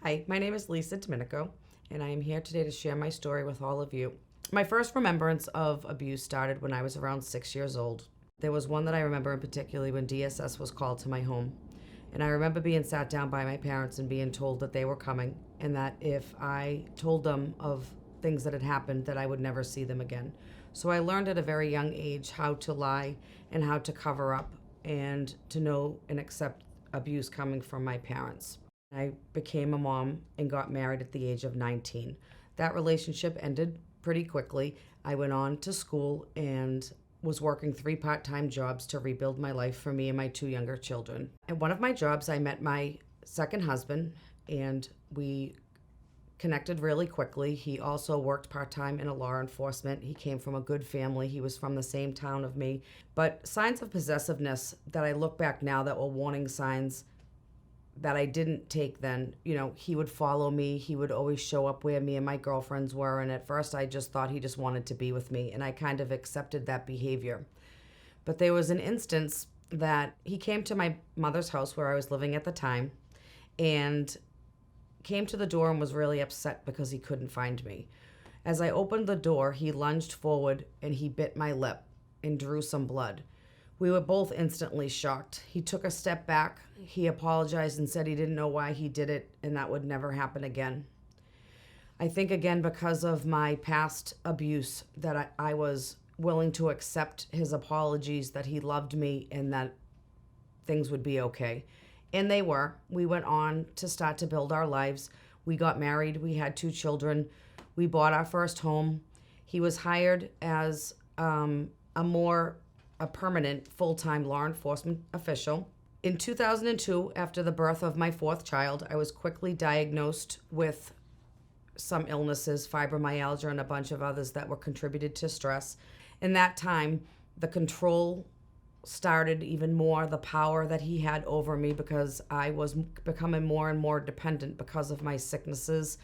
Hi, my name is Lisa Domenico, and I am here today to share my story with all of you. My first remembrance of abuse started when I was around 6 years old. There was one that I remember in particular when DSS was called to my home. And I remember being sat down by my parents and being told that they were coming and that if I told them of things that had happened, that I would never see them again. So I learned at a very young age how to lie and how to cover up and to know and accept abuse coming from my parents. I became a mom and got married at the age of 19. That relationship ended pretty quickly. I went on to school and was working 3 part-time jobs to rebuild my life for me and my 2 younger children. At one of my jobs, I met my second husband, and we connected really quickly. He also worked part-time in a law enforcement. He came from a good family. He was from the same town of me. But signs of possessiveness that I look back now that were warning signs that I didn't take then. He would follow me. He would always show up where me and my girlfriends were. And at first I just thought he just wanted to be with me. And I kind of accepted that behavior. But there was an instance that he came to my mother's house where I was living at the time and came to the door and was really upset because he couldn't find me. As I opened the door, he lunged forward and he bit my lip and drew some blood. We were both instantly shocked. He took a step back. He apologized and said he didn't know why he did it and that would never happen again. I think, again, because of my past abuse, that I was willing to accept his apologies, that he loved me and that things would be okay. And they were. We went on to start to build our lives. We got married. We had 2 children. We bought our first home. He was hired as a permanent full-time law enforcement official. In 2002, after the birth of my 4th child, I was quickly diagnosed with some illnesses, fibromyalgia, and a bunch of others that were contributed to stress. In that time, the control started even more, the power that he had over me, because I was becoming more and more dependent because of my sicknesses.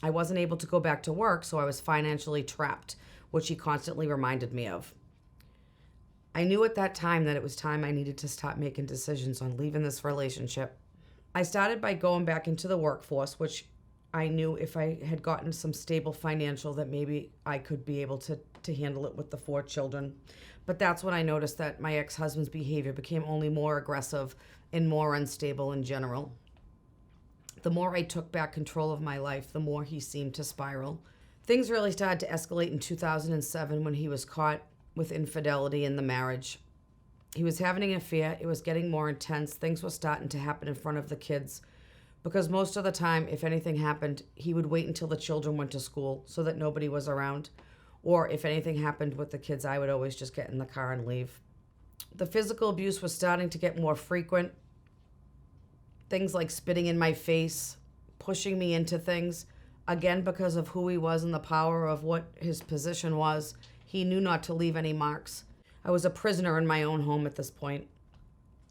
I wasn't able to go back to work, so I was financially trapped, which he constantly reminded me of. I knew at that time that it was time I needed to stop making decisions on leaving this relationship. I started by going back into the workforce, which I knew if I had gotten some stable financial that maybe I could be able to handle it with the 4 children. But that's when I noticed that my ex-husband's behavior became only more aggressive and more unstable in general. The more I took back control of my life, the more he seemed to spiral. Things really started to escalate in 2007 when he was caught with infidelity in the marriage. He was having an affair. It was getting more intense. Things were starting to happen in front of the kids, because most of the time, if anything happened, he would wait until the children went to school so that nobody was around. Or if anything happened with the kids, I would always just get in the car and leave. The physical abuse was starting to get more frequent. Things like spitting in my face, pushing me into things. Again, because of who he was and the power of what his position was, he knew not to leave any marks. I was a prisoner in my own home at this point.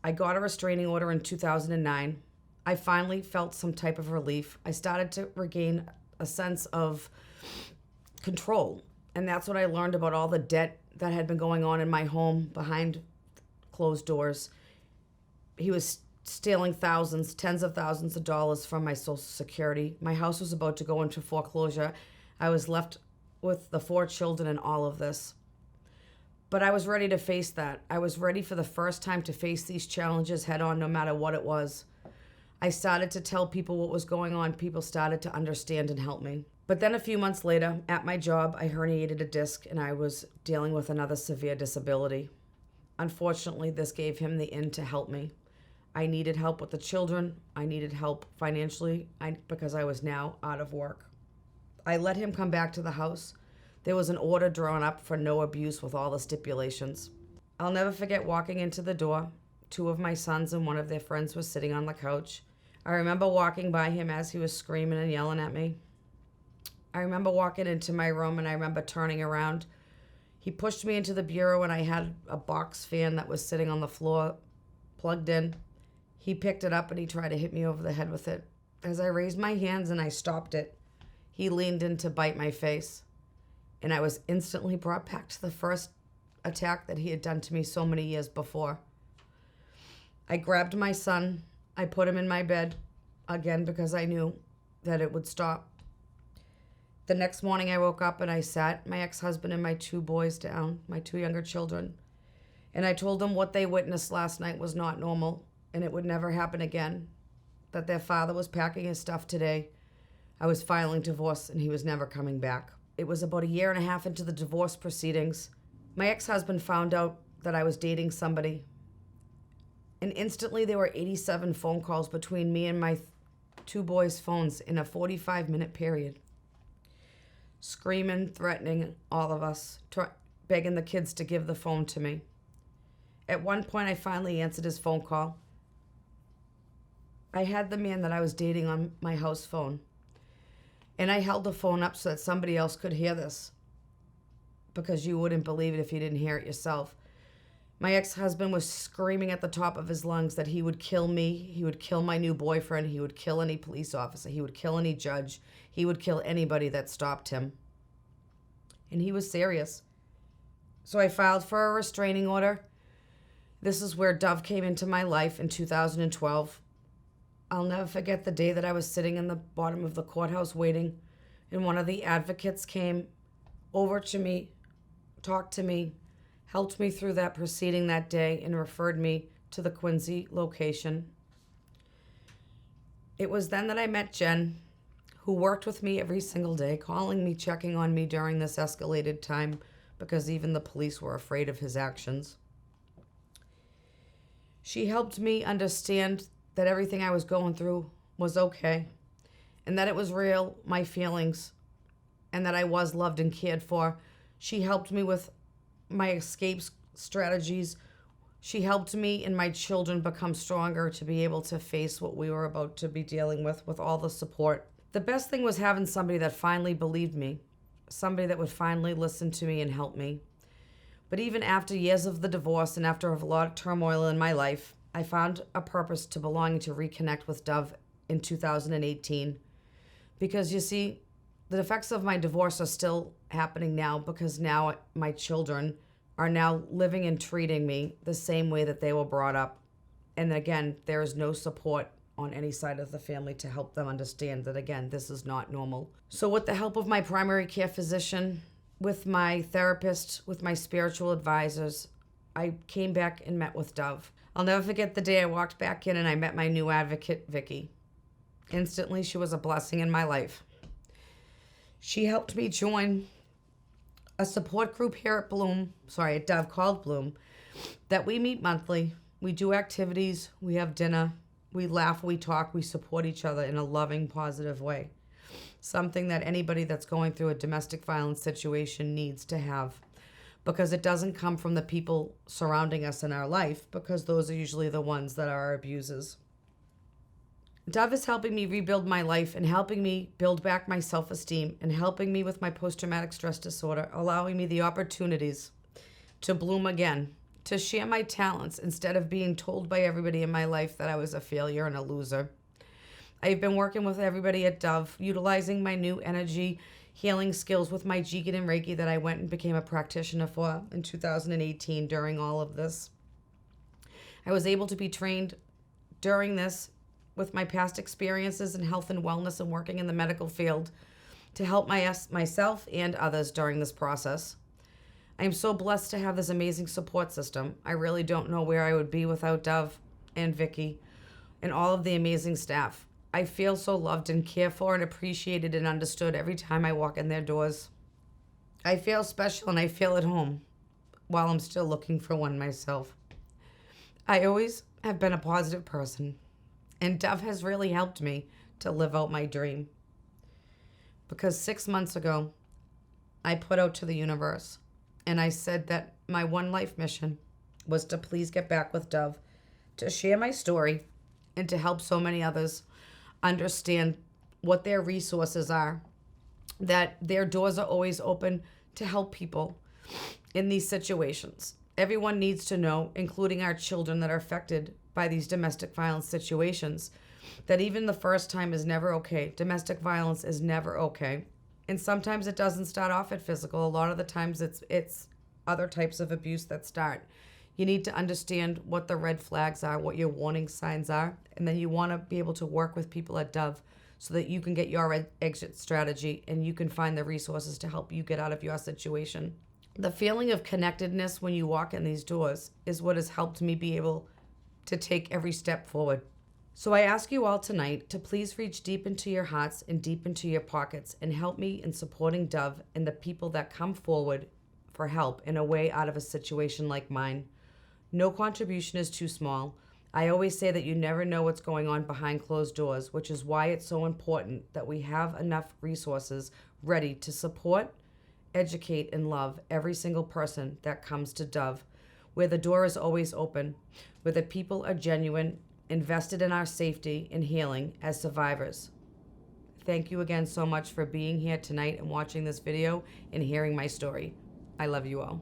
I got a restraining order in 2009. I finally felt some type of relief. I started to regain a sense of control. And that's what I learned about all the debt that had been going on in my home behind closed doors. He was stealing thousands, tens of thousands of dollars from my Social Security. My house was about to go into foreclosure. I was left with the 4 children and all of this. But I was ready to face that. I was ready for the first time to face these challenges head on, no matter what it was. I started to tell people what was going on. People started to understand and help me. But then a few months later, at my job, I herniated a disc and I was dealing with another severe disability. Unfortunately, this gave him the in to help me. I needed help with the children. I needed help financially because I was now out of work. I let him come back to the house. There was an order drawn up for no abuse with all the stipulations. I'll never forget walking into the door. 2 of my sons and one of their friends was sitting on the couch. I remember walking by him as he was screaming and yelling at me. I remember walking into my room and I remember turning around. He pushed me into the bureau and I had a box fan that was sitting on the floor plugged in. He picked it up and he tried to hit me over the head with it. As I raised my hands and I stopped it, he leaned in to bite my face. And I was instantly brought back to the first attack that he had done to me so many years before. I grabbed my son. I put him in my bed, again, because I knew that it would stop. The next morning I woke up and I sat my ex-husband and my two boys down, my two younger children, and I told them what they witnessed last night was not normal and it would never happen again, that their father was packing his stuff today. I was filing divorce and he was never coming back. It was about a year and a half into the divorce proceedings. My ex-husband found out that I was dating somebody, and instantly there were 87 phone calls between me and my two boys' phones in a 45-minute period. Screaming, threatening all of us, begging the kids to give the phone to me. At one point, I finally answered his phone call. I had the man that I was dating on my house phone, and I held the phone up so that somebody else could hear this, because you wouldn't believe it if you didn't hear it yourself. My ex-husband was screaming at the top of his lungs that he would kill me, he would kill my new boyfriend, he would kill any police officer, he would kill any judge, he would kill anybody that stopped him. And he was serious. So I filed for a restraining order. This is where Dove came into my life in 2012. I'll never forget the day that I was sitting in the bottom of the courthouse waiting, and one of the advocates came over to me, talked to me, helped me through that proceeding that day, and referred me to the Quincy location. It was then that I met Jen, who worked with me every single day, calling me, checking on me during this escalated time, because even the police were afraid of his actions. She helped me understand that everything I was going through was okay, and that it was real, my feelings, and that I was loved and cared for. She helped me with my escape strategies. She helped me and my children become stronger to be able to face what we were about to be dealing with all the support. The best thing was having somebody that finally believed me, somebody that would finally listen to me and help me. But even after years of the divorce and after a lot of turmoil in my life, I found a purpose to belonging to reconnect with Dove in 2018. Because you see, the effects of my divorce are still happening now, because now my children are now living and treating me the same way that they were brought up. And again, there is no support on any side of the family to help them understand that, again, this is not normal. So with the help of my primary care physician, with my therapist, with my spiritual advisors, I came back and met with Dove. I'll never forget the day I walked back in and I met my new advocate, Vicky. Instantly, she was a blessing in my life. She helped me join a support group here at Dove called Bloom, that we meet monthly. We do activities, we have dinner, we laugh, we talk, we support each other in a loving, positive way. Something that anybody that's going through a domestic violence situation needs to have, because it doesn't come from the people surrounding us in our life, because those are usually the ones that are our abusers. Dove is helping me rebuild my life and helping me build back my self-esteem and helping me with my post-traumatic stress disorder, allowing me the opportunities to bloom again, to share my talents instead of being told by everybody in my life that I was a failure and a loser. I've been working with everybody at Dove, utilizing my new energy healing skills with my Jigen and Reiki that I went and became a practitioner for in 2018 during all of this. I was able to be trained during this with my past experiences in health and wellness and working in the medical field to help myself and others during this process. I am so blessed to have this amazing support system. I really don't know where I would be without Dove and Vicky and all of the amazing staff. I feel so loved and cared for and appreciated and understood every time I walk in their doors. I feel special and I feel at home while I'm still looking for one myself. I always have been a positive person, and Dove has really helped me to live out my dream. Because 6 months ago, I put out to the universe and I said that my one life mission was to please get back with Dove, to share my story, and to help so many others understand what their resources are, that their doors are always open to help people in these situations. Everyone needs to know, including our children that are affected by these domestic violence situations, that even the first time is never okay. Domestic violence is never okay. And sometimes it doesn't start off at physical. A lot of the times it's other types of abuse that start. You need to understand what the red flags are, what your warning signs are, and then you want to be able to work with people at Dove so that you can get your exit strategy and you can find the resources to help you get out of your situation. The feeling of connectedness when you walk in these doors is what has helped me be able to take every step forward. So I ask you all tonight to please reach deep into your hearts and deep into your pockets and help me in supporting Dove and the people that come forward for help in a way out of a situation like mine. No contribution is too small. I always say that you never know what's going on behind closed doors, which is why it's so important that we have enough resources ready to support, educate, and love every single person that comes to Dove, where the door is always open, where the people are genuine, invested in our safety and healing as survivors. Thank you again so much for being here tonight and watching this video and hearing my story. I love you all.